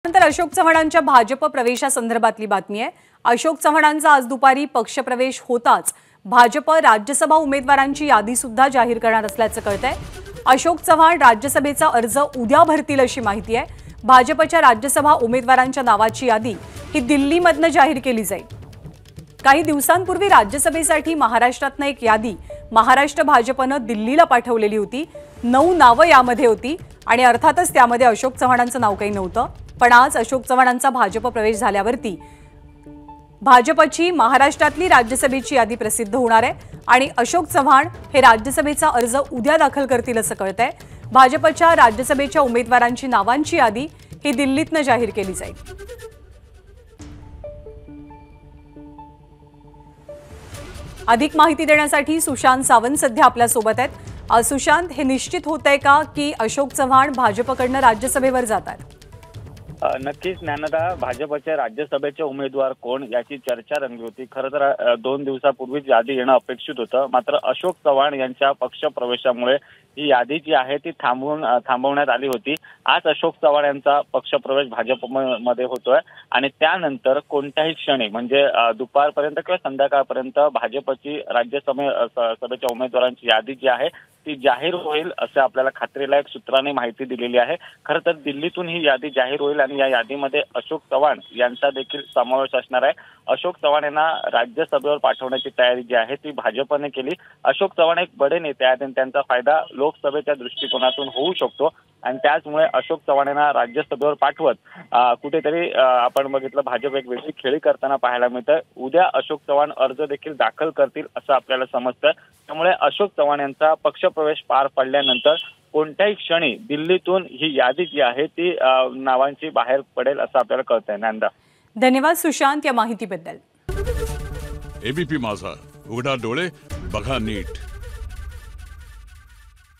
नंतर अशोक चव्हाणांच्या भाजप प्रवेशासंदर्भातली बातमी आहे। अशोक चव्हाणांचा आज दुपारी पक्षप्रवेश होताच भाजप राज्यसभा उमेदवारांची यादी सुद्धा जाहीर करणार असल्याचं कळतंय। अशोक चव्हाण राज्यसभेचा अर्ज उद्या भरतील अशी माहिती आहे। भाजपच्या राज्यसभा उमेदवारांच्या नावाची यादी ही दिल्लीमधनं जाहीर केली जाईल। काही दिवसांपूर्वी राज्यसभेसाठी महाराष्ट्रातनं एक यादी महाराष्ट्र भाजपनं दिल्लीला पाठवलेली होती। 9 नावं यामध्ये होती आणि अर्थातच त्यामध्ये अशोक चव्हाणांचं नाव काही नव्हतं। पण आज अशोक चव्हाणांचा भाजप प्रवेश झाल्यावरती भाजपची महाराष्ट्रातली राज्यसभेची यादी प्रसिद्ध होणार आहे आणि अशोक चव्हाण हे राज्यसभेचा अर्ज उद्या दाखल करतील असं कळतंय। भाजपच्या राज्यसभेच्या उमेदवारांची नावांची यादी ही दिल्लीतनं जाहीर केली जाईल। अधिक माहिती देण्यासाठी सुशांत सावंत सध्या आपल्या सोबत आहेत। सुशांत, हे निश्चित होतंय का की अशोक चव्हाण भाजपकडनं राज्यसभेवर जातात? नक्कीच ज्ञानदा, भाजपच्या राज्यसभेचे उमेदवार कोण याची चर्चा रंगली होती। खरं तर 2 दिवसापूर्वीच यादी येणं अपेक्षित होतं, मात्र अशोक चव्हाण यांच्या पक्ष प्रवेशामुळे ही यादी जी आहे ती थांबवण्यात आली होती। आज अशोक चव्हाण यांचा पक्षप्रवेश भाजपमध्ये होतोय आणि त्यानंतर कोणत्याही क्षणी म्हणजे दुपारपर्यंत किंवा संध्याकाळपर्यंत भाजपची राज्यसभेच्या उमेदवारांची यादी जी आहे ती जाहीर होईल असं आपल्याला खात्रीलायक सूत्रांनी माहिती दिलेली आहे। खरं तर दिल्लीतून ही यादी जाहीर होईल आणि या यादीमध्ये अशोक चव्हाण यांचा देखील समावेश असणार आहे। अशोक चव्हाण यांना राज्यसभेवर पाठवण्याची तयारी जी आहे ती भाजपने केली। अशोक चव्हाण एक बडे नेते आहेत आणि त्यांचा फायदा लोकसभेच्या दृष्टिकोनातून होऊ शकतो आणि त्याचमुळे अशोक चव्हाण यांना राज्यसभेवर पाठवत कुठेतरी आपण बघितलं भाजप एक वेगळी खेळी करताना पाहायला मिळतं। उद्या अशोक चव्हाण अर्ज देखील दाखल करतील असं आपल्याला समजतं। त्यामुळे अशोक चव्हाण यांचा पक्षप्रवेश पार पडल्यानंतर कोणत्याही क्षणी दिल्लीतून ही यादी जी आहे ती नावांची बाहेर पडेल असं आपल्याला कळतंय। नंदा, धन्यवाद सुशांत या माहितीबद्दल। एबीपी माझा, उघडा डोळे बघा नीट।